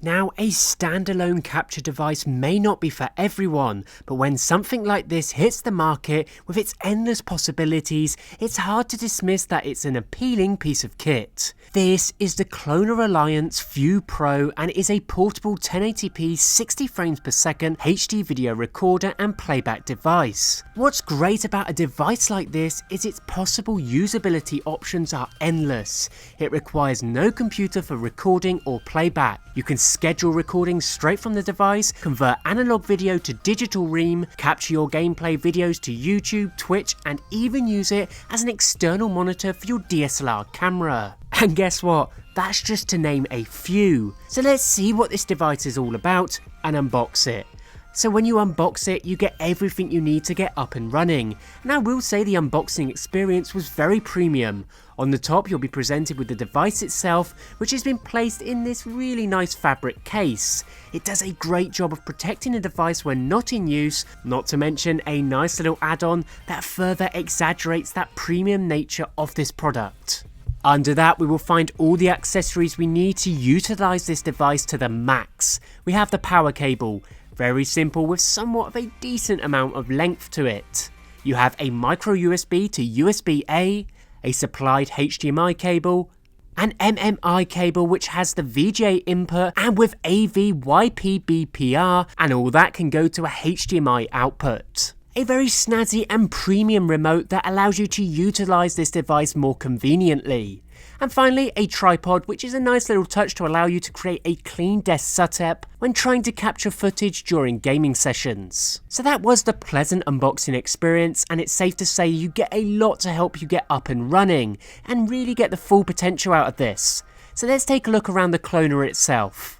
Now, a standalone capture device may not be for everyone, but when something like this hits the market with its endless possibilities, it's hard to dismiss that it's an appealing piece of kit. This is the ClonerAlliance ViewPro and is a portable 1080p 60 frames per second HD video recorder and playback device. What's great about a device like this is its possible usability options are endless. It requires no computer for recording or playback. You can schedule recordings straight from the device, convert analog video to digital ream, capture your gameplay videos to YouTube, Twitch, and even use it as an external monitor for your DSLR camera. And guess what? That's just to name a few. So let's see what this device is all about and unbox it. So when you unbox it, you get everything you need to get up and running. And I will say the unboxing experience was very premium. On the top, you'll be presented with the device itself, which has been placed in this really nice fabric case. It does a great job of protecting the device when not in use, not to mention a nice little add-on that further exaggerates that premium nature of this product. Under that, we will find all the accessories we need to utilize this device to the max. We have the power cable, very simple with somewhat of a decent amount of length to it. You have a micro USB to USB-A, a supplied HDMI cable, an MMI cable which has the VGA input and with AV YPBPR, and all that can go to a HDMI output. A very snazzy and premium remote that allows you to utilize this device more conveniently. And finally, a tripod, which is a nice little touch to allow you to create a clean desk setup when trying to capture footage during gaming sessions. So that was the pleasant unboxing experience, and it's safe to say you get a lot to help you get up and running and really get the full potential out of this. So let's take a look around the Cloner itself.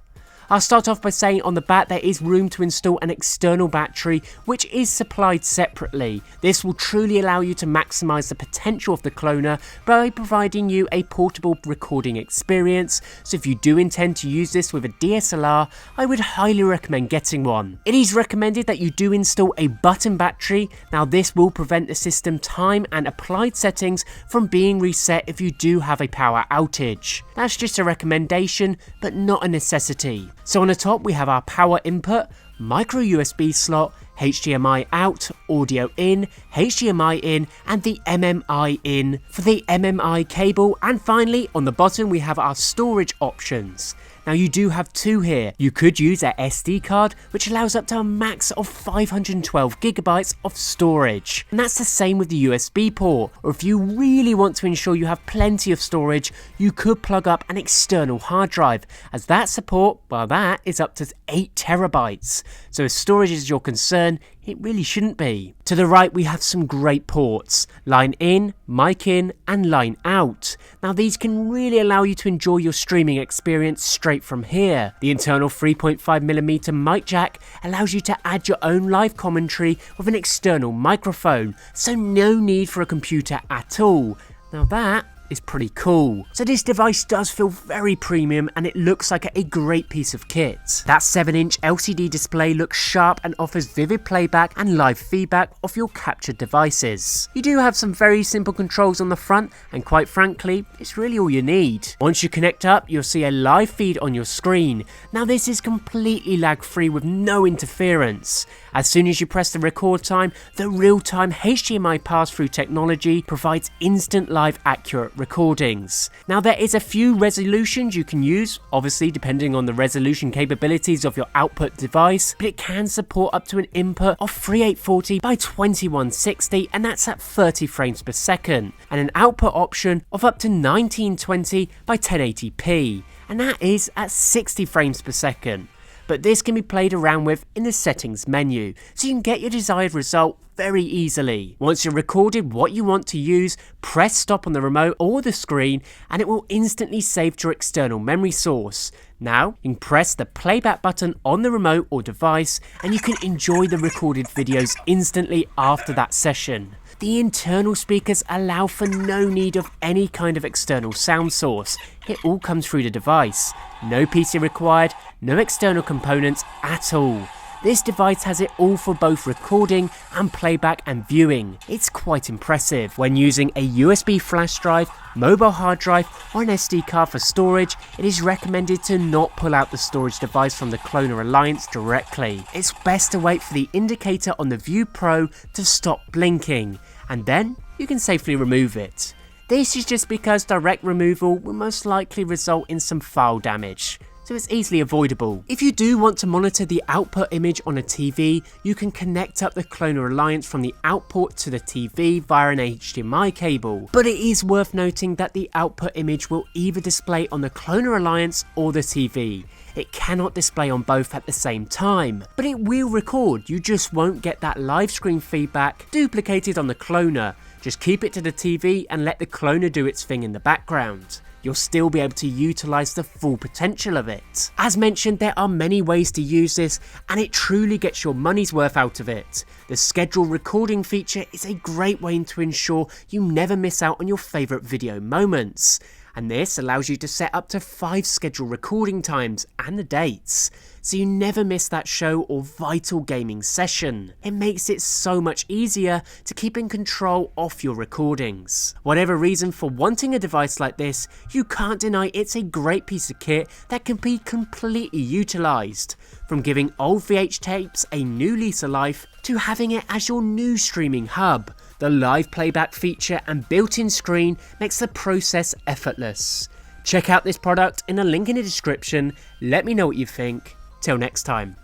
I'll start off by saying on the back there is room to install an external battery which is supplied separately. This will truly allow you to maximise the potential of the Cloner by providing you a portable recording experience, so if you do intend to use this with a DSLR, I would highly recommend getting one. It is recommended that you do install a button battery. Now this will prevent the system time and applied settings from being reset if you do have a power outage. That's just a recommendation but not a necessity. So on the top we have our power input, micro USB slot, HDMI out, audio in, HDMI in, and the MMI in for the MMI cable, and finally on the bottom we have our storage options. Now you do have two here. You could use a SD card, which allows up to a max of 512 gigabytes of storage. And that's the same with the USB port. Or if you really want to ensure you have plenty of storage, you could plug up an external hard drive, as that support, well, that is up to 8 terabytes. So if storage is your concern, it really shouldn't be. To the right we have some great ports, line in, mic in, and line out. Now these can really allow you to enjoy your streaming experience straight from here. The internal 3.5mm mic jack allows you to add your own live commentary with an external microphone, so no need for a computer at all. Now that is pretty cool. So this device does feel very premium and it looks like a great piece of kit. That 7-inch LCD display looks sharp and offers vivid playback and live feedback of your captured devices. You do have some very simple controls on the front, and quite frankly, it's really all you need. Once you connect up, you'll see a live feed on your screen. Now this is completely lag free with no interference. As soon as you press the record time, the real-time HDMI pass-through technology provides instant live accurate recordings. Now there is a few resolutions you can use, obviously depending on the resolution capabilities of your output device, but it can support up to an input of 3840 by 2160, and that's at 30 frames per second, and an output option of up to 1920 by 1080p, and that is at 60 frames per second. But this can be played around with in the settings menu, so you can get your desired result very easily. Once you've recorded what you want to use, press stop on the remote or the screen and it will instantly save to your external memory source. Now you can press the playback button on the remote or device and you can enjoy the recorded videos instantly after that session. The internal speakers allow for no need of any kind of external sound source. It all comes through the device. No PC required, no external components at all. This device has it all for both recording and playback and viewing. It's quite impressive. When using a USB flash drive, mobile hard drive or an SD card for storage, it is recommended to not pull out the storage device from the ClonerAlliance directly. It's best to wait for the indicator on the ViewPro to stop blinking, and then you can safely remove it. This is just because direct removal will most likely result in some file damage, so it's easily avoidable. If you do want to monitor the output image on a TV, you can connect up the ClonerAlliance from the output to the TV via an HDMI cable. But it is worth noting that the output image will either display on the ClonerAlliance or the TV. It cannot display on both at the same time, but it will record. You just won't get that live screen feedback duplicated on the Cloner. Just keep it to the TV and let the Cloner do its thing in the background. You'll still be able to utilize the full potential of it. As mentioned, there are many ways to use this, and it truly gets your money's worth out of it. The schedule recording feature is a great way to ensure you never miss out on your favorite video moments. And this allows you to set up to 5 scheduled recording times and the dates, so you never miss that show or vital gaming session. It makes it so much easier to keep in control of your recordings. Whatever reason for wanting a device like this, you can't deny it's a great piece of kit that can be completely utilised. From giving old VH tapes a new lease of life to having it as your new streaming hub. The live playback feature and built-in screen makes the process effortless. Check out this product in a link in the description. Let me know what you think. Till next time.